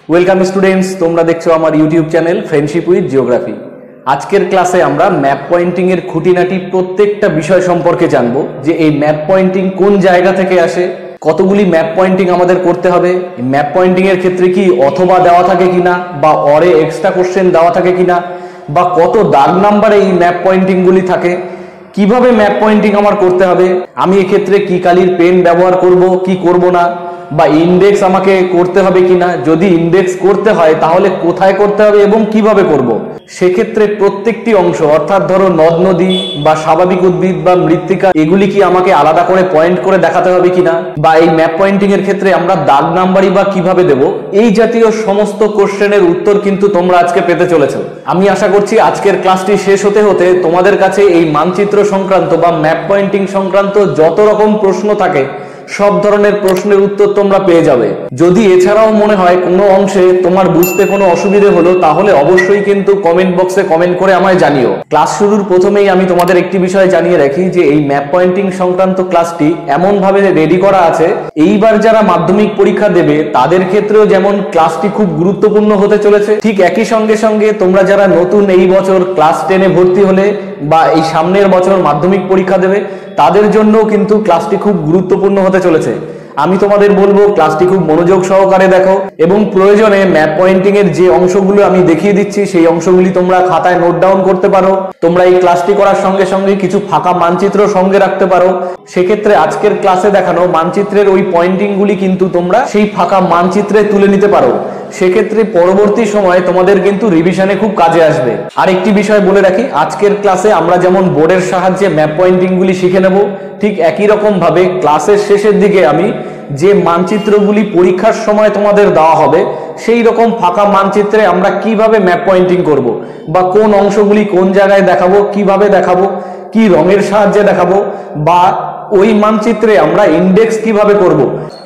Welcome students, তোমরা দেখছো আমার YouTube channel friendship with geography. আজকের ক্লাসে আমরা ম্যাপ পয়েন্টিং এর খুঁটিনাটি প্রত্যেকটা বিষয় সম্পর্কে জানবো, যে এই ম্যাপ পয়েন্টিং কোন জায়গা থেকে আসে, কতগুলি ম্যাপ পয়েন্টিং আমাদের করতে হবে, ম্যাপ পয়েন্টিং এর ক্ষেত্রে কি অথবা দেওয়া থাকে কিনা, বা অরে এক্সট্রা কোশ্চেন দেওয়া থাকে কিনা, বা কত দাগ নাম্বারে এই ম্যাপ পয়েন্টিং গুলি থাকে, কিভাবে ম্যাপ পয়েন্টিং আমার করতে হবে, আমি এক্ষেত্রে কি কালির পেন ব্যবহার করব কি করব না, বা ইন্ডেক্স আমাকে করতে হবে কিনা, যদি ইন্ডেক্স করতে হয় তাহলে কোথায় করতে হবে এবং কিভাবে করব। সেক্ষেত্রে প্রত্যেকটি অংশ, অর্থাৎ ধরো নদ নদী বা স্বাভাবিক উদ্ভিদ বা মৃত্তিকা, এগুলি কি আমাকে আলাদা করে পয়েন্ট করে দেখাতে হবে কিনা, বা এই ম্যাপ পয়েন্টিং এর ক্ষেত্রে আমরা দাগ নাম্বারই বা কিভাবে দেব, এই জাতীয় সমস্ত কোশ্চেনের উত্তর কিন্তু তোমরা আজকে পেতে চলেছো। আমি আশা করছি আজকের ক্লাসটি শেষ হতে হতে তোমাদের কাছে এই মানচিত্র সংক্রান্ত বা ম্যাপ পয়েন্টিং সংক্রান্ত যত রকম প্রশ্ন থাকে সব ধরনের প্রশ্নের উত্তর তোমরা পেয়ে যাবে। যদি এছাড়াও মনে হয় কোনো অংশে তোমার বুঝতে কোনো অসুবিধে হলো, তাহলে অবশ্যই কিন্তু কমেন্ট বক্সে কমেন্ট করে আমায় জানিও। ক্লাস শুরুর প্রথমেই আমি তোমাদের একটি বিষয় জানিয়ে রাখি, যে এই ম্যাপ পয়েন্টিং সংক্রান্ত ক্লাসটি এমন ভাবে রেডি করা আছে, এইবার যারা মাধ্যমিক পরীক্ষা দেবে তাদের ক্ষেত্রেও যেমন ক্লাসটি খুব গুরুত্বপূর্ণ হতে চলেছে, ঠিক একই সঙ্গে সঙ্গে তোমরা যারা নতুন এই বছর ক্লাস 10-এ ভর্তি হলে বা এই সামনের বছর মাধ্যমিক পরীক্ষা দেবে তাদের জন্য কিন্তু ক্লাসটি খুব গুরুত্বপূর্ণ হতে চলেছে। আমি তোমাদের বলবো ক্লাসটি খুব মনোযোগ সহকারে দেখো, এবং প্রয়োজনে ম্যাপ পয়েন্টিং এর যে অংশগুলো আমি দেখিয়ে দিচ্ছি সেই অংশগুলি তোমরা খাতায় নোট ডাউন করতে পারো। তোমরা এই ক্লাসটি করার সঙ্গে সঙ্গে কিছু ফাঁকা মানচিত্র সঙ্গে রাখতে পারো। সেক্ষেত্রে আজকের ক্লাসে দেখানো মানচিত্রের ওই পয়েন্টিং গুলি কিন্তু তোমরা সেই ফাঁকা মানচিত্রে তুলে নিতে পারো। সেক্ষেত্রে পরবর্তী সময়ে তোমাদের কিন্তু রিভিশনে খুব কাজে আসবে। আর একটি বিষয় বলে রাখি, আজকের ক্লাসে আমরা যেমন বোর্ডের সাহায্যে ম্যাপ পয়েন্টিং গুলি শিখে নেব, ঠিক একই রকম ভাবে ক্লাসের শেষের দিকে আমি যে মানচিত্রগুলি পরীক্ষার সময় তোমাদের দেওয়া হবে সেই রকম ফাঁকা মানচিত্রে আমরা কিভাবে ম্যাপ পয়েন্টিং করব, বা কোন অংশগুলি কোন জায়গায় দেখাবো, কিভাবে দেখাবো, কি রঙের সাহায্যে দেখাবো, বা ওই মানচিত্রে আমরা ইন্ডেক্স কিভাবে করব,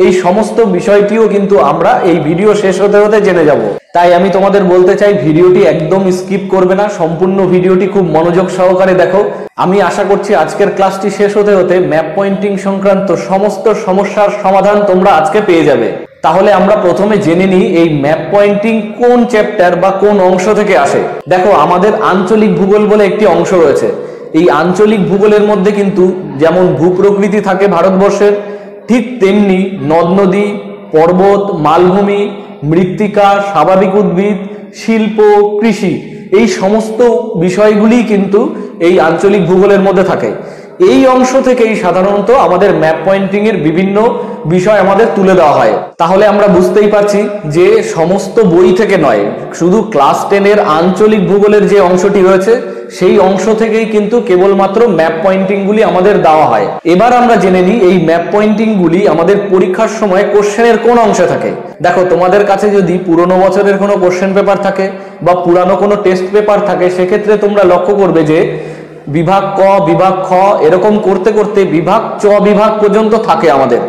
এই সমস্ত বিষয়টিও কিন্তু আমরা এই ভিডিও শেষ হতে হতে জেনে যাব। তাই আমি তোমাদের বলতে চাই, ভিডিওটি একদম স্কিপ করবে না, সম্পূর্ণ ভিডিওটি খুব মনোযোগ সহকারে দেখো। আমি আশা করছি আজকের ক্লাসটি শেষ হতে হতে ম্যাপ পয়েন্টিং সংক্রান্ত সমস্ত সমস্যার সমাধান তোমরা আজকে পেয়ে যাবে। তাহলে আমরা প্রথমে জেনে নিই এই ম্যাপ পয়েন্টিং কোন চ্যাপ্টার বা কোন অংশ থেকে আসে। দেখো, আমাদের আঞ্চলিক ভূগোল বলে একটি অংশ রয়েছে। এই আঞ্চলিক ভূগোলের মধ্যে কিন্তু যেমন ভূপ্রকৃতি থাকে ভারতবর্ষের, ঠিক তেমনি নদ নদী, পর্বত, মালভূমি, মৃত্তিকা, স্বাভাবিক উদ্ভিদ, শিল্প, কৃষি, এই সমস্ত বিষয়গুলি কিন্তু এই আঞ্চলিক ভূগোলের মধ্যে থাকে। এই অংশ থেকেই সাধারণত আমাদের ম্যাপ পয়েন্টিং এর বিভিন্ন বিষয় আমাদের তুলে দেওয়া হয়। তাহলে আমরা বুঝতেই পারছি যে সমস্ত বই থেকে নয়, শুধু ক্লাস 10-এর আঞ্চলিক ভূগোলের যে অংশটি রয়েছে সেই অংশ থেকেই কিন্তু কেবলমাত্র ম্যাপ পয়েন্টিং গুলি আমাদের দেওয়া হয়। এবার আমরা জেনে নিই এই ম্যাপ পয়েন্টিং গুলি আমাদের পরীক্ষার সময় কোশ্চেনের কোন অংশে থাকে। দেখো, তোমাদের কাছে যদি পুরনো বছরের কোনো কোশ্চেন পেপার থাকে বা পুরানো কোনো টেস্ট পেপার থাকে, সেক্ষেত্রে তোমরা লক্ষ্য করবে যে বিভাগ ক, বিভাগ খ এরকম করতে করতে বিভাগ চ বিভাগ পর্যন্ত থাকে আমাদের,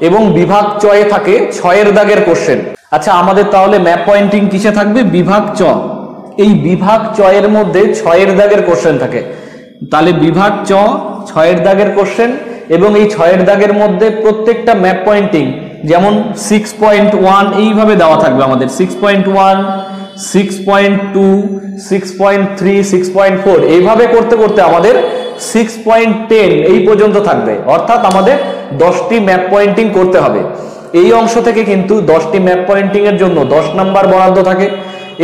এবং বিভাগ চয়ে থাকে 6-এর দাগের কোশ্চেন। আচ্ছা, আমাদের তাহলে ম্যাপ পয়েন্টিং কিসে থাকবে? বিভাগ চ। এই বিভাগ চয়ের মধ্যে 6-এর দাগের কোশ্চেন থাকে। তাহলে বিভাগ চ 6-এর দাগের কোশ্চেন, এবং এই 6-এর দাগের মধ্যে প্রত্যেকটা ম্যাপ পয়েন্টিং যেমন 6.1 এইভাবে দেওয়া থাকবে আমাদের, 6.1, 6.2, 6.3, 6.4 এইভাবে করতে করতে আমাদের 6.10 এই পর্যন্ত থাকবে। অর্থাৎ আমাদের 10টি ম্যাপ পয়েন্টিং করতে হবে। এই অংশ থেকে কিন্তু 10টি ম্যাপ পয়েন্টিং এর জন্য 10 নাম্বার বরাদ্দ থাকে।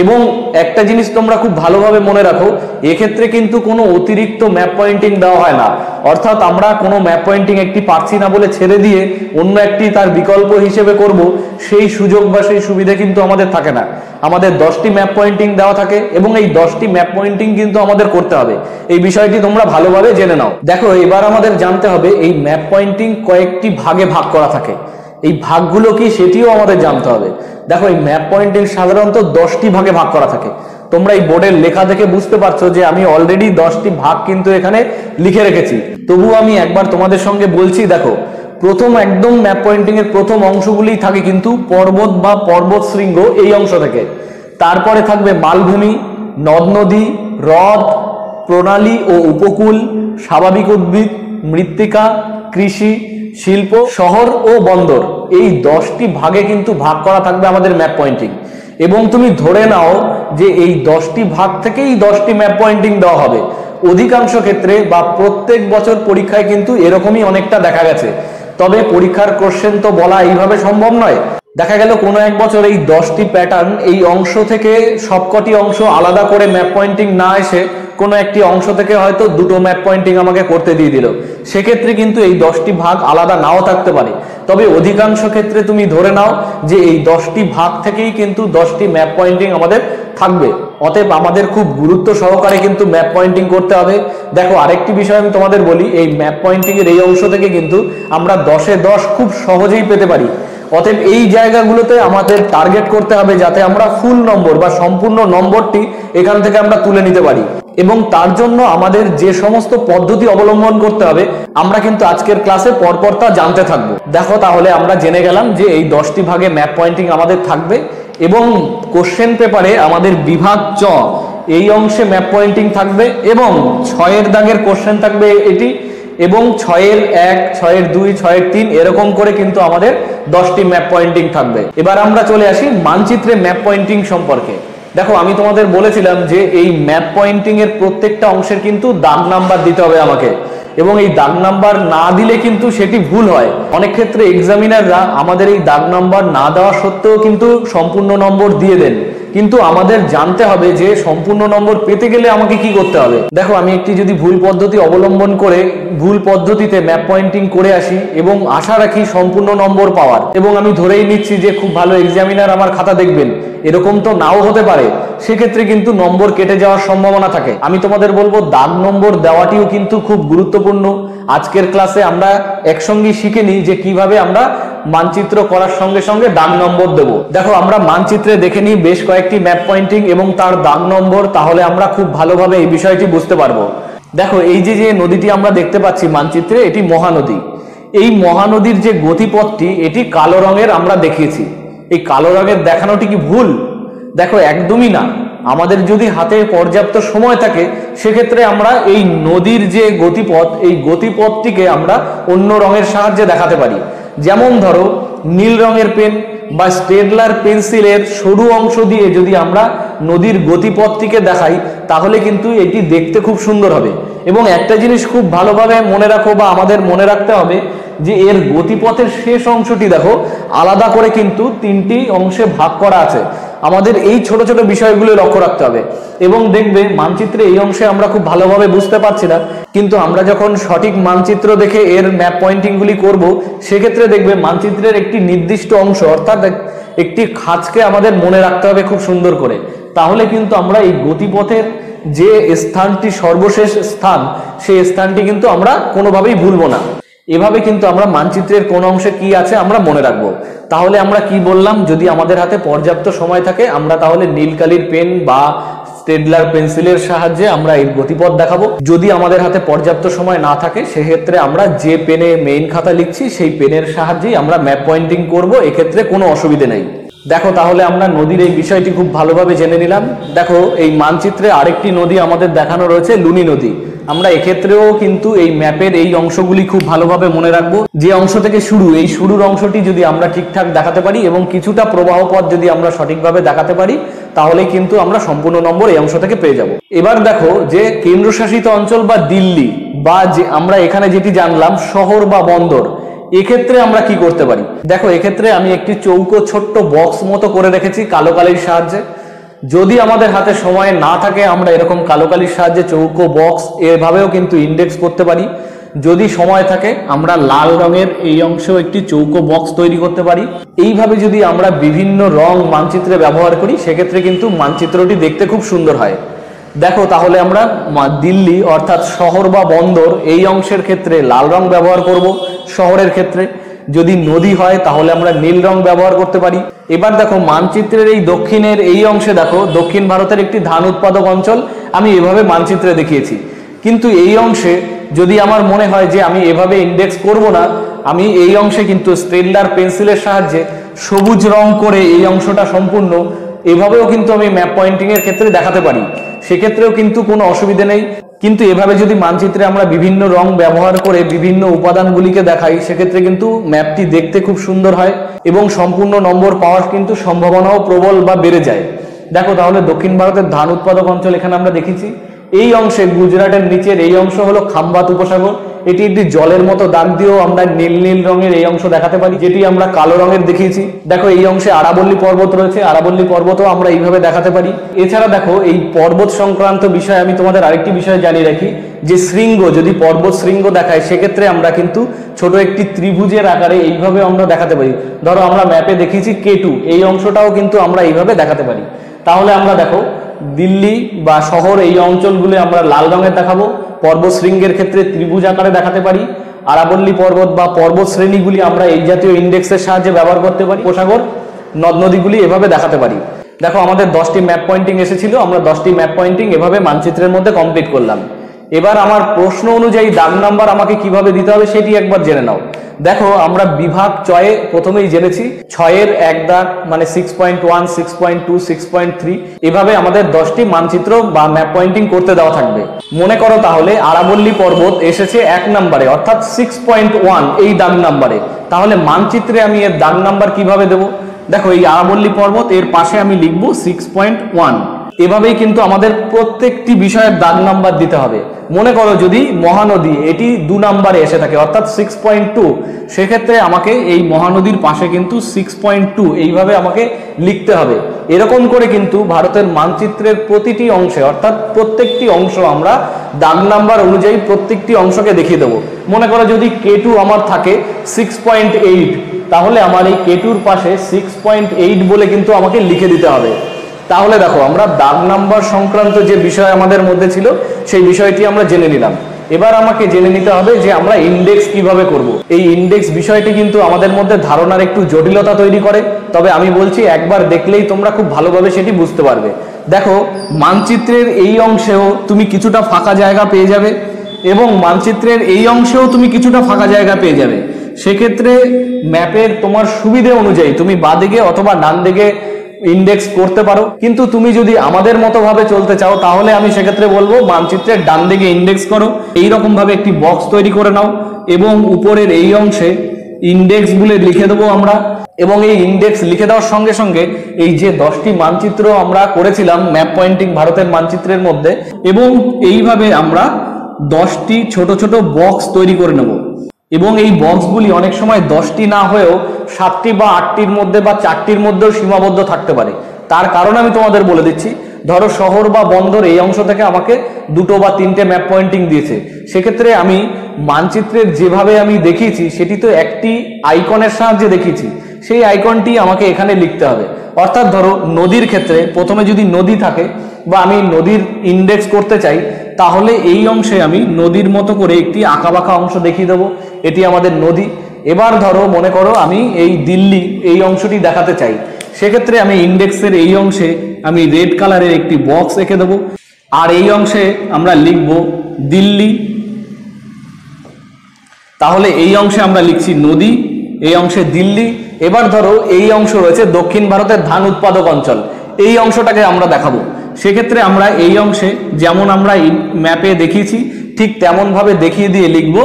এবং একটা জিনিস তোমরা খুব ভালোভাবে মনে রাখো, এক্ষেত্রে কিন্তু কোনো অতিরিক্ত ম্যাপ পয়েন্টিং দেওয়া হয় না। অর্থাৎ আমরা কোনো ম্যাপ পয়েন্টিং একটি পারছি না বলে ছেড়ে দিয়ে অন্য একটি তার বিকল্প হিসেবে করব, সেই সুযোগ বা সেই সুবিধা কিন্তু আমাদের থাকে না। আমাদের 10টি ম্যাপ পয়েন্টিং দেওয়া থাকে, এবং এই 10টি ম্যাপ পয়েন্টিং কিন্তু আমাদের করতে হবে। এই বিষয়টি তোমরা ভালোভাবে জেনে নাও। দেখো, এবার আমাদের জানতে হবে এই ম্যাপ পয়েন্টিং কয়েকটি ভাগে ভাগ করা থাকে। এই ভাগগুলো কি সেটিও আমাদের জানতে হবে। দেখো, এই ম্যাপ পয়েন্টিং সাধারণত 10টি ভাগে ভাগ করা থাকে। তোমরা এই বোর্ডের লেখা দেখে বুঝতে পারছো যে আমি অলরেডি 10টি ভাগ কিন্তু এখানে লিখে রেখেছি। তবু আমি একবার তোমাদের সঙ্গে বলছি। দেখো, প্রথম একদম ম্যাপ পয়েন্টিং এর প্রথম অংশগুলি থাকে কিন্তু পর্বত বা পর্বত শৃঙ্গ এই অংশ থেকে। তারপরে থাকবে মালভূমি, নদ নদী, হ্রদ, প্রণালী ও উপকূল, স্বাভাবিক উদ্ভিদ, মৃত্তিকা, কৃষি, শিল্প, শহর ও বন্দর। এই 10টি ভাগে কিন্তু ভাগ করা থাকবে আমাদের ম্যাপ পয়েন্টিং। এবং তুমি ধরে নাও যে এই 10টি ভাগ থেকেই 10টি ম্যাপ পয়েন্টিং দেওয়া হবে। অধিকাংশ ক্ষেত্রে বা প্রত্যেক বছর পরীক্ষায় কিন্তু এরকমই অনেকটা দেখা গেছে। তবে পরীক্ষার কোশ্চেন তো বলা এইভাবে সম্ভব নয়। দেখা গেল কোনো এক বছর এই 10টি প্যাটার্ন এই অংশ থেকে সবকটি অংশ আলাদা করে ম্যাপ পয়েন্টিং না এসে কোনো একটি অংশ থেকে হয়তো দুটো ম্যাপ পয়েন্টিং আমাকে করতে দিয়ে দিল। সেক্ষেত্রে কিন্তু এই 10টি ভাগ আলাদা নাও থাকতে পারে। তবে অধিকাংশ ক্ষেত্রে তুমি ধরে নাও যে এই 10টি ভাগ থেকেই কিন্তু 10টি ম্যাপ পয়েন্টিং আমাদের থাকবে। অতএব আমাদের খুব গুরুত্ব সহকারে কিন্তু ম্যাপ পয়েন্টিং করতে হবে। দেখো আরেকটি বিষয় আমি তোমাদের বলি, এই ম্যাপ পয়েন্টিং এর এই অংশ থেকে কিন্তু আমরা 10-এ 10 খুব সহজেই পেতে পারি। অতএব এই জায়গাগুলোতে আমাদের টার্গেট করতে হবে যাতে আমরা ফুল নম্বর বা সম্পূর্ণ নম্বরটি এখান থেকে আমরা তুলে নিতে পারি। এবং তার জন্য আমাদের যে সমস্ত পদ্ধতি অবলম্বন করতে হবে আমরা কিন্তু আজকের ক্লাসে পরপর তা জানতে থাকবো। দেখো তাহলে আমরা জেনে গেলাম যে এই 10টি ভাগে ম্যাপ পয়েন্টিং আমাদের থাকবে এবং কোশ্চেন পেপারে আমাদের বিভাগ চ এই অংশে ম্যাপ পয়েন্টিং থাকবে এবং 6-এর দাগের কোশ্চেন থাকবে এটি এবং 6-এর 1, 6-এর 2, 6-এর 3 এরকম করে কিন্তু আমাদের 10টি ম্যাপ পয়েন্টিং থাকবে। এবার আমরা চলে আসি মানচিত্রে ম্যাপ পয়েন্টিং সম্পর্কে। দেখো আমি তোমাদের বলেছিলাম যে এই ম্যাপ পয়েন্টিং এর প্রত্যেকটা অংশের কিন্তু দাগ নাম্বার দিতে হবে আমাকে, এবং এই দাগ নাম্বার না দিলে কিন্তু সেটি ভুল হয়। অনেক ক্ষেত্রে এক্সামিনাররা আমাদের এই দাগ নাম্বার না দেওয়া সত্ত্বেও কিন্তু সম্পূর্ণ নম্বর দিয়ে দেন, কিন্তু আমাদের জানতে হবে যে সম্পূর্ণ নম্বর পেতে গেলে আমাকে কি করতে হবে। দেখো আমি একটি যদি ভুল পদ্ধতি অবলম্বন করে ভুল পদ্ধতিতে ম্যাপ পয়েন্টিং করে আসি এবং আশা রাখি সম্পূর্ণ নম্বর পাওয়ার, এবং আমি ধরেই নিচ্ছি যে খুব ভালো এক্সামিনার আমার খাতা দেখবেন, এরকম তো নাও হতে পারে, সেক্ষেত্রে কিন্তু নম্বর কেটে যাওয়ার সম্ভাবনা থাকে। আমি তোমাদের বলবো দাগ নম্বর দেওয়াটিও কিন্তু খুব গুরুত্বপূর্ণ। আজকের ক্লাসে আমরা একসঙ্গে শিখে নিই যে কিভাবে আমরা মানচিত্র করার সঙ্গে সঙ্গে দাগ নম্বর দেব। দেখো আমরা মানচিত্রে দেখে নিই বেশ কয়েকটি ম্যাপ পয়েন্টিং এবং তার দাগ নম্বর, তাহলে আমরা খুব ভালোভাবে এই বিষয়টি বুঝতে পারবো। দেখো এই যে নদীটি আমরা দেখতে পাচ্ছি মানচিত্রে, এটি মহানদী। এই মহানদীর যে গতিপথটি এটি কালো রঙের আমরা দেখিয়েছি। এই কালো রঙের দেখানোটি কি ভুল? দেখো একদমই না। আমাদের যদি হাতে পর্যাপ্ত সময় থাকে সেক্ষেত্রে আমরা এই নদীর যে গতিপথ এই গতিপথটিকে আমরা অন্য রঙের সাহায্যে দেখাতে পারি। যেমন ধরো নীল রঙের পেন বা স্টেডলার পেন্সিলের সরু অংশ দিয়ে যদি আমরা নদীর গতিপথটিকে দেখাই তাহলে কিন্তু এটি দেখতে খুব সুন্দর হবে। এবং একটা জিনিস খুব ভালোভাবে মনে রাখো বা আমাদের মনে রাখতে হবে যে এর গতিপথের শেষ অংশটি দেখো আলাদা করে কিন্তু 3টি অংশে ভাগ করা আছে। আমাদের এই ছোট ছোট বিষয়গুলো লক্ষ্য রাখতে হবে। এবং দেখবে মানচিত্রে এই অংশে আমরা খুব ভালোভাবে বুঝতে পারছি না, কিন্তু আমরা যখন সঠিক মানচিত্র দেখে এর ম্যাপ পয়েন্টিং গুলি করবো সেক্ষেত্রে দেখবে মানচিত্রের একটি নির্দিষ্ট অংশ অর্থাৎ একটি খাঁজকে আমাদের মনে রাখতে হবে খুব সুন্দর করে। তাহলে কিন্তু আমরা এই গতিপথের যে স্থানটি সর্বশেষ স্থান সেই স্থানটি কিন্তু আমরা কোনোভাবেই ভুলবো না। এভাবে কিন্তু আমরা মানচিত্রের কোন অংশে কি আছে আমরা মনে রাখবো। তাহলে আমরা কি বললাম, যদি আমাদের হাতে পর্যাপ্ত সময় থাকে আমরা তাহলে নীল কালির পেন বা স্টেডলার পেন্সিলের সাহায্যে আমরা এই গতিপথ দেখাবো। যদি আমাদের হাতে পর্যাপ্ত সময় না থাকে সেক্ষেত্রে আমরা যে পেনে মেইন খাতা লিখছি সেই পেনের সাহায্যেই আমরা ম্যাপ পয়েন্টিং করব, এক্ষেত্রে কোনো অসুবিধা নেই। দেখো তাহলে আমরা নদীর এই বিষয়টি খুব ভালোভাবে জেনে নিলাম। দেখো এই মানচিত্রে আরেকটি নদী আমাদের দেখানো রয়েছে, লুনি নদী। আমরা এক্ষেত্রেও কিন্তু এই ম্যাপের এই অংশগুলি খুব ভালোভাবে মনে রাখবো। যে অংশ থেকে শুরু, এই শুরুর অংশটি যদি আমরা ঠিকঠাক দেখাতে পারি এবং কিছুটা প্রবাহ পথ যদি আমরা সঠিকভাবে দেখাতে পারি তাহলে কিন্তু আমরা সম্পূর্ণ নম্বর এই অংশ থেকে পেয়ে যাব। এবার দেখো যে কেন্দ্রশাসিত অঞ্চল বা দিল্লি বা যে আমরা এখানে যেটি জানলাম শহর বা বন্দর, এক্ষেত্রে আমরা কি করতে পারি। দেখো এক্ষেত্রে আমি একটি চৌকো ছোট্ট বক্স মতো করে রেখেছি কালো কালির সাহায্যে। যদি আমাদের হাতে সময় না থাকে আমরা এরকম কালো কালির সাহায্যে চৌকো বক্স এভাবেও কিন্তু ইন্ডেক্স করতে পারি। যদি সময় থাকে আমরা লাল রঙের এই অংশেও একটি চৌকো বক্স তৈরি করতে পারি। এইভাবে যদি আমরা বিভিন্ন রং মানচিত্রে ব্যবহার করি সেক্ষেত্রে কিন্তু মানচিত্রটি দেখতে খুব সুন্দর হয়। দেখো তাহলে আমরা দিল্লি অর্থাৎ শহর বা বন্দর এই অংশের ক্ষেত্রে লাল রং ব্যবহার করব। শহরের ক্ষেত্রে যদি নদী হয় তাহলে আমরা নীল রং ব্যবহার করতে পারি। এবার দেখো মানচিত্রের এই দক্ষিণের এই অংশে দেখো দক্ষিণ ভারতের একটি ধান উৎপাদক অঞ্চল আমি এভাবে মানচিত্রে দেখিয়েছি। কিন্তু এই অংশে যদি আমার মনে হয় যে আমি এভাবে ইন্ডেক্স করব না, আমি এই অংশে কিন্তু স্টেডলার পেন্সিলের সাহায্যে সবুজ রং করে এই অংশটা সম্পূর্ণ এভাবেও কিন্তু আমি ম্যাপ পয়েন্টিং এর ক্ষেত্রে দেখাতে পারি। সেক্ষেত্রেও কিন্তু কোনো অসুবিধা নেই। কিন্তু এভাবে যদি মানচিত্রে আমরা বিভিন্ন রং ব্যবহার করে বিভিন্ন উপাদানগুলিকে দেখাই, সেক্ষেত্রে কিন্তু ম্যাপটি দেখতে খুব সুন্দর হয় এবং সম্পূর্ণ নম্বর পাওয়ার কিন্তু সম্ভাবনাও প্রবল বা বেড়ে যায়। দেখো তাহলে দক্ষিণ ভারতের ধান উৎপাদক অঞ্চল এখানে আমরা দেখেছি। এই অংশে গুজরাটের নিচের এই অংশ হলো খাম্বাত উপসাগর। এটি একটি জলের মতো দাগ দিয়েও আমরা নীল নীল রঙের এই অংশ দেখাতে পারি, যেটি আমরা কালো রঙের দেখিয়েছি। দেখো এই অংশে আরাবল্লী পর্বত রয়েছে, আরাবল্লী পর্বতও আমরা এইভাবে দেখাতে পারি। এছাড়া দেখো এই পর্বত সংক্রান্ত বিষয়ে আমি তোমাদের আরেকটি বিষয় জানিয়ে রাখি, যে শৃঙ্গ যদি পর্বত শৃঙ্গ দেখায়, সেক্ষেত্রে আমরা কিন্তু ছোট একটি ত্রিভুজের আকারে এইভাবে আমরা দেখাতে পারি। ধরো আমরা ম্যাপে দেখিয়েছি K2, এই অংশটাও কিন্তু আমরা এইভাবে দেখাতে পারি। তাহলে আমরা দেখো দিল্লি বা শহর এই অঞ্চলগুলো আমরা লাল রঙের দেখাবো, পর্বত শৃঙ্গের ক্ষেত্রে ত্রিভুজ আকারে দেখাতে পারি, আরাবল্লী পর্বত বা পর্বত শ্রেণীগুলি আমরা এই জাতীয় ইন্ডেক্সের সাহায্যে ব্যবহার করতে পারি, উপসাগর নদ নদীগুলি এভাবে দেখাতে পারি। দেখো আমাদের 10টি ম্যাপ পয়েন্টিং এসেছিল, আমরা 10টি ম্যাপ পয়েন্টিং এভাবে মানচিত্রের মধ্যে কমপ্লিট করলাম। এবার আমার প্রশ্ন অনুযায়ী দাগ নাম্বার আমাকে কিভাবে দিতে হবে সেটি একবার জেনে নাও। দেখো আমরা বিভাগ 6 প্রথমেই জেনেছি 6-এর 1 দাগ মানে 6.1, 6.2, 6.3 এভাবে আমাদের 10টি মানচিত্র বা ম্যাপ পয়েন্টিং করতে দেওয়া থাকবে। মনে করো তাহলে আরাবল্লী পর্বত এসেছে 1 নম্বরে অর্থাৎ 6.1 এই দাগ নাম্বারে, তাহলে মানচিত্রে আমি এর দাগ নাম্বার কিভাবে দেব? দেখো এই আরাবল্লী পর্বত, এর পাশে আমি লিখবো 6.1। এভাবেই কিন্তু আমাদের প্রত্যেকটি বিষয়ের দাগ নাম্বার দিতে হবে। মনে করো যদি মহানদী এটি 2 নম্বরে এসে থাকে অর্থাৎ 6.2, সেক্ষেত্রে আমাকে এই মহানদীর পাশে কিন্তু 6.2 এইভাবে আমাকে লিখতে হবে। এরকম করে কিন্তু ভারতের মানচিত্রের প্রতিটি অংশে অর্থাৎ প্রত্যেকটি অংশ আমরা দাগ নাম্বার অনুযায়ী প্রত্যেকটি অংশকে দেখিয়ে দেবো। মনে করো যদি K2 আমার থাকে 6.8, তাহলে আমার এই K2-র পাশে 6.8 বলে কিন্তু আমাকে লিখে দিতে হবে। তাহলে দেখো আমরা দাগ নাম্বার সংক্রান্ত যে বিষয় আমাদের মধ্যে ছিল সেই বিষয়টি আমরা জেনে নিলাম। এবার আমাকে জেনে নিতে হবে যে আমরা ইন্ডেক্স কিভাবে করব। এই ইন্ডেক্স বিষয়টি কিন্তু আমাদের মধ্যে ধারণার একটু জটিলতা তৈরি করে, তবে আমি বলছি একবার দেখলেই তোমরা খুব ভালোভাবে সেটি বুঝতে পারবে। দেখো মানচিত্রের এই অংশেও তুমি কিছুটা ফাঁকা জায়গা পেয়ে যাবে এবং মানচিত্রের এই অংশেও তুমি কিছুটা ফাঁকা জায়গা পেয়ে যাবে। সেক্ষেত্রে ম্যাপের তোমার সুবিধে অনুযায়ী তুমি বাঁদিকে অথবা ডান দিকে ইন্ডেক্স করতে পারো, কিন্তু তুমি যদি আমাদের মতো ভাবে চলতে চাও তাহলে আমি সেক্ষেত্রে বলবো মানচিত্রের ডান দিকে ইন্ডেক্স করো, এইরকম ভাবে একটি বক্স তৈরি করে নাও এবং উপরের এই অংশে ইন্ডেক্স বলে লিখে দেবো আমরা। এবং এই ইন্ডেক্স লিখে দেওয়ার সঙ্গে সঙ্গে এই যে 10টি মানচিত্র আমরা করেছিলাম ম্যাপ পয়েন্টিং ভারতের মানচিত্রের মধ্যে, এবং এইভাবে আমরা 10টি ছোট ছোট বক্স তৈরি করে নেব। এবং এই বক্সগুলি অনেক সময় 10টি না হয়েও 7টি বা 8টির মধ্যে বা 4টির মধ্যেও সীমাবদ্ধ থাকতে পারে। তার কারণ আমি তোমাদের বলে দিচ্ছি। ধরো শহর বা বন্দর এই অংশ থেকে আমাকে 2টো বা 3টে ম্যাপ পয়েন্টিং দিয়েছে, সেক্ষেত্রে আমি মানচিত্রের যেভাবে আমি দেখিয়েছি সেটি তো একটি আইকনের সাহায্যে দেখিয়েছি, সেই আইকনটি আমাকে এখানে লিখতে হবে। অর্থাৎ ধরো নদীর ক্ষেত্রে প্রথমে যদি নদী থাকে বা আমি নদীর ইন্ডেক্স করতে চাই, তাহলে এই অংশে আমি নদীর মতো করে একটি আঁকাবাঁকা অংশ দেখিয়ে দেবো, এটি আমাদের নদী। এবার ধরো মনে করো আমি এই দিল্লি এই অংশটি দেখাতে চাই, সেক্ষেত্রে আমি ইন্ডেক্সের এই অংশে আমি রেড কালারের একটি বক্স এঁকে দেবো, আর এই অংশে আমরা লিখব দিল্লি। তাহলে এই অংশে আমরা লিখছি নদী, এই অংশে দিল্লি। এবার ধরো এই অংশ রয়েছে দক্ষিণ ভারতের ধান উৎপাদক অঞ্চল, এই অংশটাকে আমরা দেখাবো। সেক্ষেত্রে আমরা এই অংশে যেমন আমরা ম্যাপে দেখিয়েছি ঠিক তেমন ভাবে দেখিয়ে দিয়ে লিখব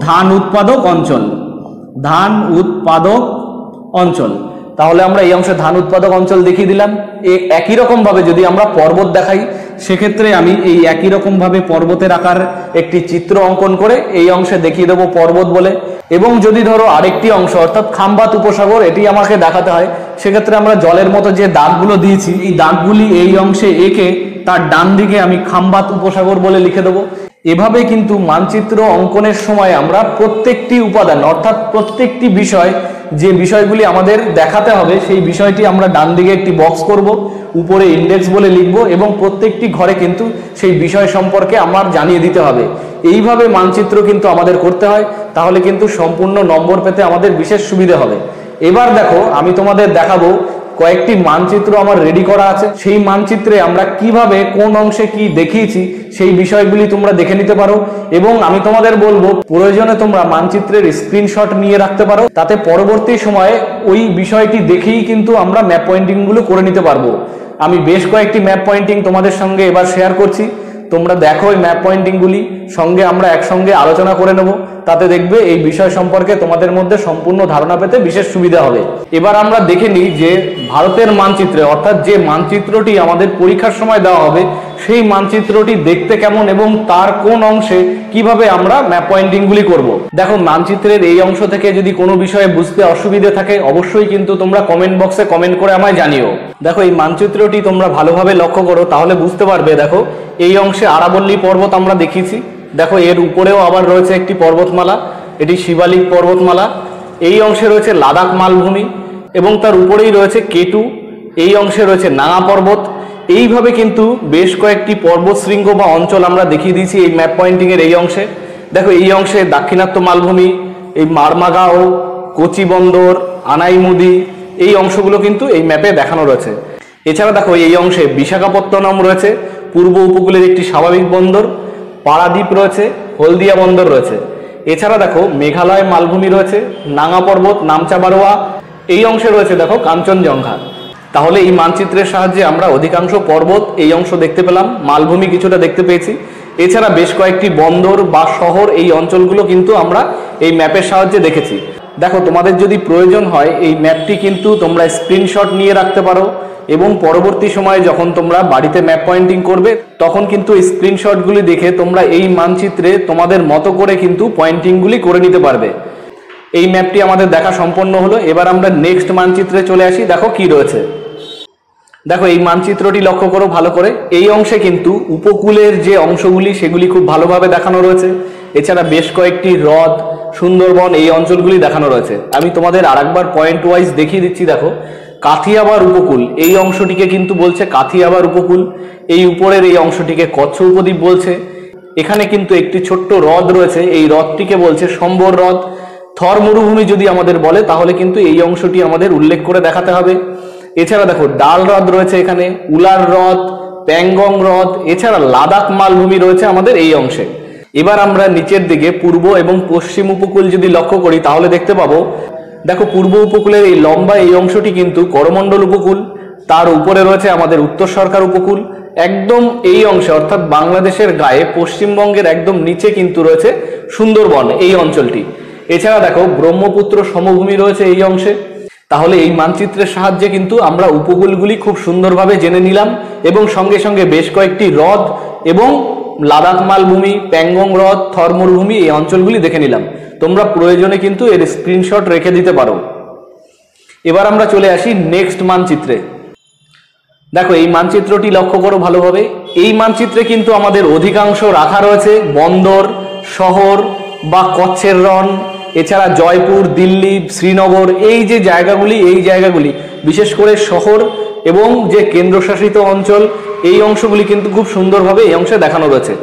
ধান উৎপাদক অঞ্চল, ধান উৎপাদক অঞ্চল। তাহলে আমরা এই অংশে ধান উৎপাদক অঞ্চল দেখিয়ে দিলাম। একই রকম ভাবে যদি আমরা পর্বত দেখাই, সেক্ষেত্রে আমি এই একই রকম ভাবে পর্বতের আকার একটি চিত্র অঙ্কন করে এই অংশে দেখিয়ে দেবো পর্বত বলে। এবং যদি ধরো আরেকটি অংশ অর্থাৎ খাম্বাত উপসাগর এটি আমাকে দেখাতে হয়, সেক্ষেত্রে আমরা জলের মতো যে দাগগুলো দিয়েছি এই দাগগুলি এই অংশে এঁকে তার ডান দিকে আমি খাম্বাত উপসাগর বলে লিখে দেবো। এভাবে কিন্তু মানচিত্র অঙ্কনের সময় আমরা প্রত্যেকটি উপাদান অর্থাৎ প্রত্যেকটি বিষয় যে বিষয়গুলি আমাদের দেখাতে হবে সেই বিষয়টি আমরা ডান দিকে একটি বক্স করব, উপরে ইন্ডেক্স বলে লিখব এবং প্রত্যেকটি ঘরে কিন্তু সেই বিষয় সম্পর্কে আমার জানিয়ে দিতে হবে। এইভাবে মানচিত্র কিন্তু আমাদের করতে হয়, তাহলে কিন্তু সম্পূর্ণ নম্বর পেতে আমাদের বিশেষ সুবিধা হবে। এবার দেখো আমি তোমাদের দেখাবো কয়েকটি মানচিত্র আমার রেডি করা আছে, সেই মানচিত্রে আমরা কিভাবে কোন অংশে কি দেখিয়েছি সেই বিষয়গুলি তোমরা দেখে নিতে পারো। এবং আমি তোমাদের বলবো প্রয়োজনে তোমরা মানচিত্রের স্ক্রিনশট নিয়ে রাখতে পারো, তাতে পরবর্তী সময়ে ওই বিষয়টি দেখেই কিন্তু আমরা ম্যাপ পয়েন্টিং গুলো করে নিতে পারবো। আমি বেশ কয়েকটি ম্যাপ পয়েন্টিং তোমাদের সঙ্গে এবার শেয়ার করছি, তোমরা দেখো এই ম্যাপ পয়েন্টিংগুলি, সঙ্গে আমরা একসঙ্গে আলোচনা করে নেব, তাতে দেখবে এই বিষয় সম্পর্কে তোমাদের মধ্যে সম্পূর্ণ ধারণা পেতে বিশেষ সুবিধা হবে। এবার আমরা দেখে নিই যে ভারতের মানচিত্রে, অর্থাৎ যে মানচিত্রটি আমাদের পরীক্ষার সময় দেওয়া হবে, সেই মানচিত্রটি দেখতে কেমন এবং তার কোন অংশে কিভাবে আমরা ম্যাপ পয়েন্টিংগুলি করব। দেখো, মানচিত্রের এই অংশ থেকে যদি কোনো বিষয়ে বুঝতে অসুবিধে থাকে অবশ্যই কিন্তু তোমরা কমেন্ট বক্সে কমেন্ট করে আমায় জানিও। দেখো, এই মানচিত্রটি তোমরা ভালোভাবে লক্ষ্য করো, তাহলে বুঝতে পারবে। দেখো, এই অংশে আরাবল্লী পর্বত আমরা দেখিয়েছি। দেখো, এর উপরেও আবার রয়েছে একটি পর্বতমালা, এটি শিবালিক পর্বতমালা। এই অংশে রয়েছে লাদাখ মালভূমি এবং তার উপরেই রয়েছে কেটু। এই অংশে রয়েছে নাগা পর্বত। এইভাবে কিন্তু বেশ কয়েকটি পর্বত শৃঙ্গ বা অঞ্চল আমরা দেখিয়ে দিয়েছি এই ম্যাপ পয়েন্টিং এর এই অংশে। দেখো, এই অংশে দাক্ষিণাত্য মালভূমি, এই মারমাগাঁও, কোচি বন্দর, আনাইমুদি, এই অংশগুলো কিন্তু এই ম্যাপে দেখানো রয়েছে। এছাড়া দেখো, এই অংশে বিশাখাপত্তনম রয়েছে, পূর্ব উপকূলের একটি স্বাভাবিক বন্দর, পারাদ্বীপ রয়েছে, হলদিয়া বন্দর রয়েছে। এছাড়া দেখো, মেঘালয় মালভূমি রয়েছে, নাগা পর্বত, নামচা বারোয়া, এই অংশে রয়েছে দেখো কাঞ্চনজঙ্ঘা। তাহলে এই মানচিত্রের সাহায্যে আমরা অধিকাংশ পর্বত এই অংশ দেখতে পেলাম, মালভূমি কিছুটা দেখতে পেয়েছি। এছাড়া বেশ কয়েকটি বন্দর বা শহর, এই অঞ্চলগুলো কিন্তু আমরা এই ম্যাপের সাহায্যে দেখেছি। দেখো, তোমাদের যদি প্রয়োজন হয় এই ম্যাপটি কিন্তু তোমরা স্ক্রিনশট নিয়ে রাখতে পারো এবং পরবর্তী সময়ে যখন তোমরা বাড়িতে ম্যাপ পয়েন্টিং করবে তখন কিন্তু এই স্ক্রিনশটগুলি দেখে তোমরা এই মানচিত্রে তোমাদের মতো করে কিন্তু পয়েন্টিংগুলি করে নিতে পারবে। এই ম্যাপটি আমাদের দেখা সম্পন্ন হলো। এবার আমরা নেক্সট মানচিত্রে চলে আসি। দেখো কি রয়েছে। দেখো, এই মানচিত্রটি লক্ষ্য করো ভালো করে। এই অংশে কিন্তু উপকূলের যে অংশগুলি সেগুলি খুব ভালোভাবে দেখানো রয়েছে। এছাড়া বেশ কয়েকটি হ্রদ, সুন্দরবন, এই অঞ্চলগুলি দেখানো রয়েছে। আমি তোমাদের আরেকবার পয়েন্ট ওয়াইজ দেখিয়ে দিচ্ছি। দেখো, কাথিয়াবার উপকূল, এই অংশটিকে কিন্তু বলছে কাথিয়াবার উপকূল। এই উপরের এই অংশটিকে কচ্ছ উপদ্বীপ বলছে। এখানে কিন্তু একটি ছোট্ট হ্রদ রয়েছে, এই হ্রদটিকে বলছে সম্বর হ্রদ। থর মরুভূমি যদি আমাদের বলে তাহলে কিন্তু এই অংশটি আমাদের উল্লেখ করে দেখাতে হবে। এছাড়া দেখো, ডাল হ্রদ রয়েছে এখানে, উলার হ্রদ, প্যাংগং হ্রদ, এছাড়া লাদাখ মালভূমি রয়েছে আমাদের এই অংশে। এবার আমরা নিচের দিকে পূর্ব এবং পশ্চিম উপকূল যদি লক্ষ্য করি তাহলে দেখতে পাবো, দেখো পূর্ব উপকূলের এই লম্বা এই অংশটি কিন্তু করমণ্ডল উপকূল, তার উপরে রয়েছে আমাদের উত্তর সরকার উপকূল। একদম এই অংশে অর্থাৎ বাংলাদেশের গায়ে পশ্চিমবঙ্গের একদম নিচে কিন্তু রয়েছে সুন্দরবন এই অঞ্চলটি। এছাড়া দেখো, ব্রহ্মপুত্র সমভূমি রয়েছে এই অংশে। তাহলে এই মানচিত্রের সাহায্যে কিন্তু আমরা উপকূলগুলি খুব সুন্দরভাবে জেনে নিলাম এবং সঙ্গে সঙ্গে বেশ কয়েকটি হ্রদ এবং লাদাখ মালভূমি, প্যাংগং হ্রদ, থর মরুভূমি, এই অঞ্চলগুলি দেখে নিলাম। তোমরা প্রয়োজনে কিন্তু এর স্ক্রিনশট রেখে দিতে পারো। এবার আমরা চলে আসি নেক্সট মানচিত্রে। দেখো, এই মানচিত্রটি লক্ষ্য করো ভালোভাবে। এই মানচিত্রে কিন্তু আমাদের অধিকাংশ রাখা রয়েছে বন্দর, শহর বা কচ্ছের রণ, এছাড়া জয়পুর, দিল্লি, শ্রীনগর, এই যে জায়গাগুলি, এই জায়গাগুলি বিশেষ করে শহর এবং যে কেন্দ্রশাসিত অঞ্চল, এই অংশগুলি কিন্তু খুব সুন্দরভাবে এই অংশে দেখানো রয়েছে।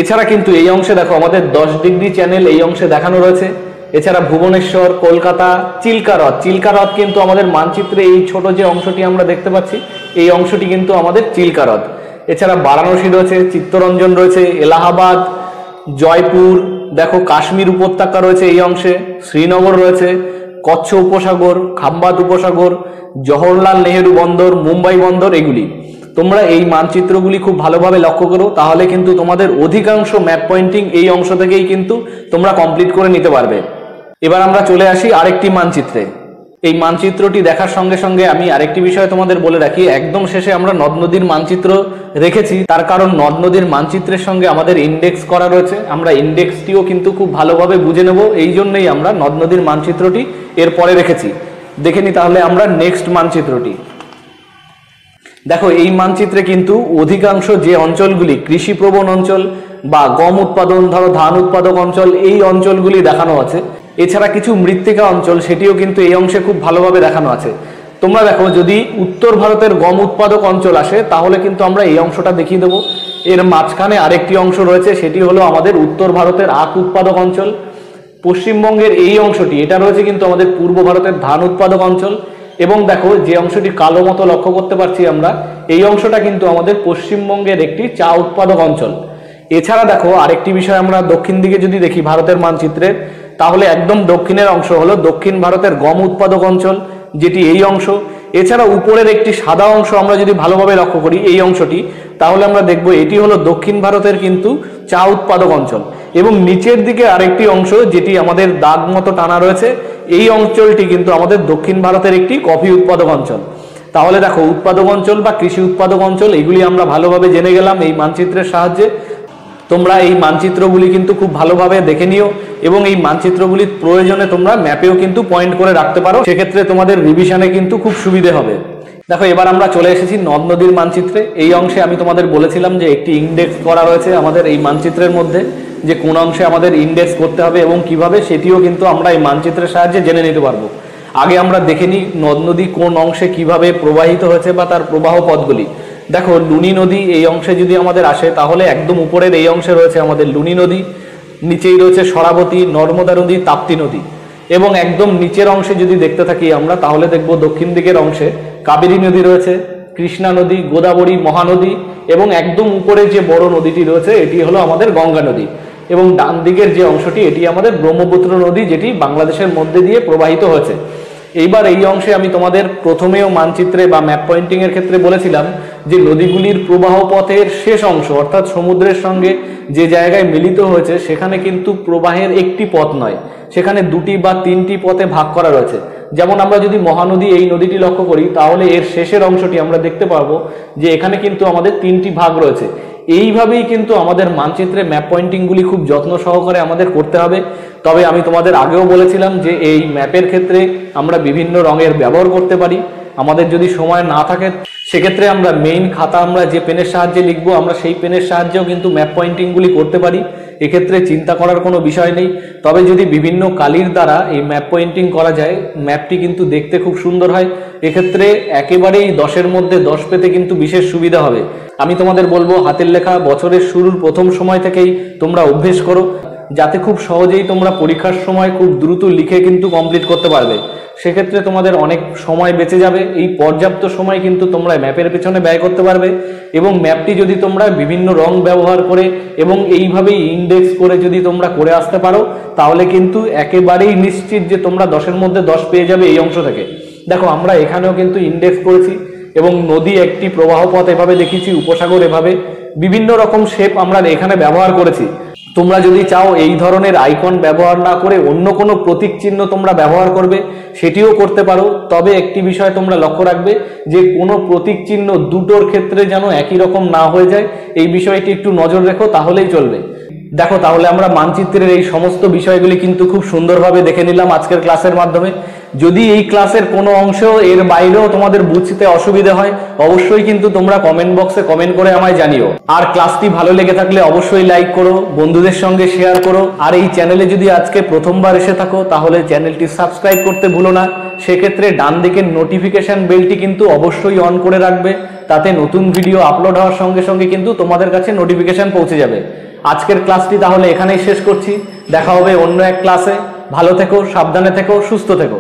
এছাড়া কিন্তু এই অংশে দেখো আমাদের 10 ডিগ্রি চ্যানেল এই অংশে দেখানো রয়েছে। এছাড়া ভুবনেশ্বর, কলকাতা, চিল্কা হ্রদ, চিল্কা হ্রদ কিন্তু আমাদের মানচিত্রে এই ছোট যে অংশটি আমরা দেখতে পাচ্ছি এই অংশটি কিন্তু আমাদের চিল্কা হ্রদ। এছাড়া বারাণসী রয়েছে, চিত্তরঞ্জন রয়েছে, এলাহাবাদ, জয়পুর, দেখো কাশ্মীর উপত্যকা রয়েছে এই অংশে, শ্রীনগর রয়েছে, কচ্ছ উপসাগর, খাম্বাত উপসাগর, জওহরলাল নেহেরু বন্দর, মুম্বাই বন্দর, এগুলি তোমরা এই মানচিত্রগুলি খুব ভালোভাবে লক্ষ্য করো, তাহলে কিন্তু তোমাদের অধিকাংশ ম্যাপ পয়েন্টিং এই অংশ থেকেই কিন্তু তোমরা কমপ্লিট করে নিতে পারবে। এবার আমরা চলে আসি আরেকটি মানচিত্রে। এই মানচিত্রটি দেখার সঙ্গে সঙ্গে আমি আরেকটি বিষয় তোমাদের বলে রাখি, একদম শেষে আমরা নদ নদীর মানচিত্র রেখেছি, তার কারণ নদ নদীর মানচিত্রের সঙ্গে আমাদের ইন্ডেক্স করা রয়েছে। আমরা ইন্ডেক্সটিও কিন্তু খুব ভালোভাবে বুঝে নেব, এই জন্যই আমরা নদ নদীর মানচিত্রটি এর পরে রেখেছি। দেখে নি তাহলে আমরা নেক্সট মানচিত্রটি। দেখো, এই মানচিত্রে কিন্তু অধিকাংশ যে অঞ্চলগুলি কৃষিপ্রবণ অঞ্চল বা গম উৎপাদন, ধরো ধান উৎপাদক অঞ্চল, এই অঞ্চলগুলি দেখানো আছে। এছাড়া কিছু মৃত্তিকা অঞ্চল সেটিও কিন্তু এই অংশে খুব ভালোভাবে দেখানো আছে। তোমরা দেখো, যদি উত্তর ভারতের গম উৎপাদক অঞ্চল আসে তাহলে কিন্তু আমরা এই অংশটা দেখিয়ে দেবো। এর মাঝখানে আরেকটি অংশ রয়েছে, সেটি হলো আমাদের উত্তর ভারতের আখ উৎপাদক অঞ্চল। পশ্চিমবঙ্গের এই অংশটি, এটা রয়েছে কিন্তু আমাদের পূর্ব ভারতের ধান উৎপাদক অঞ্চল। এবং দেখো, যে অংশটি কালো মতো লক্ষ্য করতে পারছি আমরা, এই অংশটা কিন্তু আমাদের পশ্চিমবঙ্গের একটি চা উৎপাদক অঞ্চল। এছাড়া দেখো, আরেকটি বিষয় আমরা দক্ষিণ দিকে যদি দেখি ভারতের মানচিত্রের, তাহলে একদম দক্ষিণের অংশ হলো দক্ষিণ ভারতের গম উৎপাদক অঞ্চল, যেটি এই অংশ। এছাড়া উপরের একটি সাদা অংশ আমরা যদি ভালোভাবে লক্ষ্য করি, এই অংশটি তাহলে আমরা দেখব এটি হলো দক্ষিণ ভারতের কিন্তু চা উৎপাদক অঞ্চল, এবং নিচের দিকে আরেকটি অংশ যেটি আমাদের দাগ মতো টানা রয়েছে, এই অঞ্চলটি কিন্তু আমাদের দক্ষিণ ভারতের একটি কফি উৎপাদক অঞ্চল। তাহলে দেখো, উৎপাদক অঞ্চল বা কৃষি উৎপাদক অঞ্চল এগুলি আমরা ভালোভাবে জেনে গেলাম এই মানচিত্রের সাহায্যে। তোমরা এই মানচিত্রগুলি কিন্তু খুব ভালোভাবে দেখে নিও, এবং এই মানচিত্রগুলির প্রয়োজনে তোমরা ম্যাপেও কিন্তু পয়েন্ট করে রাখতে পারো, সেক্ষেত্রে তোমাদের রিভিশনে কিন্তু খুব সুবিধে হবে। দেখো, এবার আমরা চলে এসেছি নদ নদীর মানচিত্রে। এই অংশে আমি তোমাদের বলেছিলাম যে একটি ইন্ডেক্স করা রয়েছে আমাদের এই মানচিত্রের মধ্যে, যে কোন অংশে আমাদের ইন্ডেক্স করতে হবে এবং কিভাবে, সেটিও কিন্তু আমরা এই মানচিত্রের সাহায্যে জেনে নিতে পারবো। আগে আমরা দেখে নিই নদ নদী কোন অংশে কিভাবে প্রবাহিত হয়েছে বা তার প্রবাহ পথগুলি। দেখো, লুনি নদী এই অংশে যদি আমাদের আসে, তাহলে একদম উপরের এই অংশে রয়েছে আমাদের লুনি নদী, নিচেই রয়েছে সরাবতী, নর্মদা নদী, তাপ্তি নদী, এবং একদম নিচের অংশে যদি দেখতে থাকি আমরা, তাহলে দেখব দক্ষিণ দিকের অংশে কাবেরী নদী রয়েছে, কৃষ্ণা নদী, গোদাবরী, মহানদী, এবং একদম উপরে যে বড় নদীটি রয়েছে এটি হলো আমাদের গঙ্গা নদী, এবং ডান দিকের যে অংশটি এটি আমাদের ব্রহ্মপুত্র নদী, যেটি বাংলাদেশের মধ্যে দিয়ে প্রবাহিত হয়েছে। এইবার এই অংশে আমি তোমাদের প্রথমেও মানচিত্রে বা ম্যাপ পয়েন্টিং এর ক্ষেত্রে বলেছিলাম যে নদীগুলির প্রবাহ পথের শেষ অংশ অর্থাৎ সমুদ্রের সঙ্গে যে জায়গায় মিলিত হয়েছে সেখানে কিন্তু প্রবাহের একটি পথ নয়, সেখানে দুটি বা তিনটি পথে ভাগ করা রয়েছে। যেমন আমরা যদি মহানদী এই নদীটি লক্ষ্য করি, তাহলে এর শেষের অংশটি আমরা দেখতে পারবো যে এখানে কিন্তু আমাদের তিনটি ভাগ রয়েছে। এইভাবেই কিন্তু আমাদের মানচিত্রে ম্যাপ পয়েন্টিংগুলি খুব যত্ন সহকারে আমাদের করতে হবে। তবে আমি তোমাদের আগেও বলেছিলাম যে এই ম্যাপের ক্ষেত্রে আমরা বিভিন্ন রঙের ব্যবহার করতে পারি। আমাদের যদি সময় না থাকে সেক্ষেত্রে আমরা মেইন খাতা আমরা যে পেনের সাহায্যে লিখবো, আমরা সেই পেনের সাহায্যেও কিন্তু ম্যাপ পয়েন্টিংগুলি করতে পারি, এক্ষেত্রে চিন্তা করার কোনো বিষয় নেই। তবে যদি বিভিন্ন কালির দ্বারা এই ম্যাপ পয়েন্টিং করা যায়, ম্যাপটি কিন্তু দেখতে খুব সুন্দর হয়। এক্ষেত্রে একেবারেই 10-এর মধ্যে 10 পেতে কিন্তু বিশেষ সুবিধা হবে। আমি তোমাদের বলবো হাতের লেখা বছরের শুরুর প্রথম সময় থেকেই তোমরা অভ্যেস করো, যাতে খুব সহজেই তোমরা পরীক্ষার সময় খুব দ্রুত লিখে কিন্তু কমপ্লিট করতে পারবে। সেক্ষেত্রে তোমাদের অনেক সময় বেঁচে যাবে। এই পর্যাপ্ত সময় কিন্তু তোমরা ম্যাপের পেছনে ব্যয় করতে পারবে, এবং ম্যাপটি যদি তোমরা বিভিন্ন রং ব্যবহার করে এবং এইভাবেই ইন্ডেক্স করে যদি তোমরা করে আসতে পারো, তাহলে কিন্তু একেবারেই নিশ্চিত যে তোমরা 10-এর মধ্যে 10 পেয়ে যাবে এই অংশ থেকে। দেখো, আমরা এখানেও কিন্তু ইন্ডেক্স করেছি, এবং নদী একটি প্রবাহ পথ এভাবে দেখিয়েছি, উপসাগর এভাবে বিভিন্ন রকম শেপ আমরা এখানে ব্যবহার করেছি। তোমরা যদি চাও এই ধরনের আইকন ব্যবহার না করে অন্য কোনো প্রতীক চিহ্ন তোমরা ব্যবহার করবে, সেটিও করতে পারো। তবে একটি বিষয় তোমরা লক্ষ্য রাখবে যে কোনো প্রতীক চিহ্ন দুটোর ক্ষেত্রে যেন একই রকম না হয়ে যায়, এই বিষয়টি একটু নজর রেখো, তাহলেই চলবে। দেখো, তাহলে আমরা মানচিত্রের এই সমস্ত বিষয়গুলি কিন্তু খুব সুন্দরভাবে দেখে নিলাম আজকের ক্লাসের মাধ্যমে। যদি এই ক্লাসের কোনো অংশ এর বাইরেও তোমাদের বুঝতে অসুবিধা হয়, অবশ্যই কিন্তু তোমরা কমেন্ট বক্সে কমেন্ট করে আমায় জানিও। আর ক্লাসটি ভালো লেগে থাকলে অবশ্যই লাইক করো, বন্ধুদের সঙ্গে শেয়ার করো। আর এই চ্যানেলে যদি আজকে প্রথমবার এসে থাকো, তাহলে চ্যানেলটি সাবস্ক্রাইব করতে ভুলো না। সেক্ষেত্রে ডান দিকের নোটিফিকেশন বেলটি কিন্তু অবশ্যই অন করে রাখবে, তাতে নতুন ভিডিও আপলোড হওয়ার সঙ্গে সঙ্গে কিন্তু তোমাদের কাছে নোটিফিকেশন পৌঁছে যাবে। আজকের ক্লাসটি তাহলে এখানেই শেষ করছি। দেখা হবে অন্য এক ক্লাসে। ভালো থেকো, সাবধানে থেকো, সুস্থ থেকো।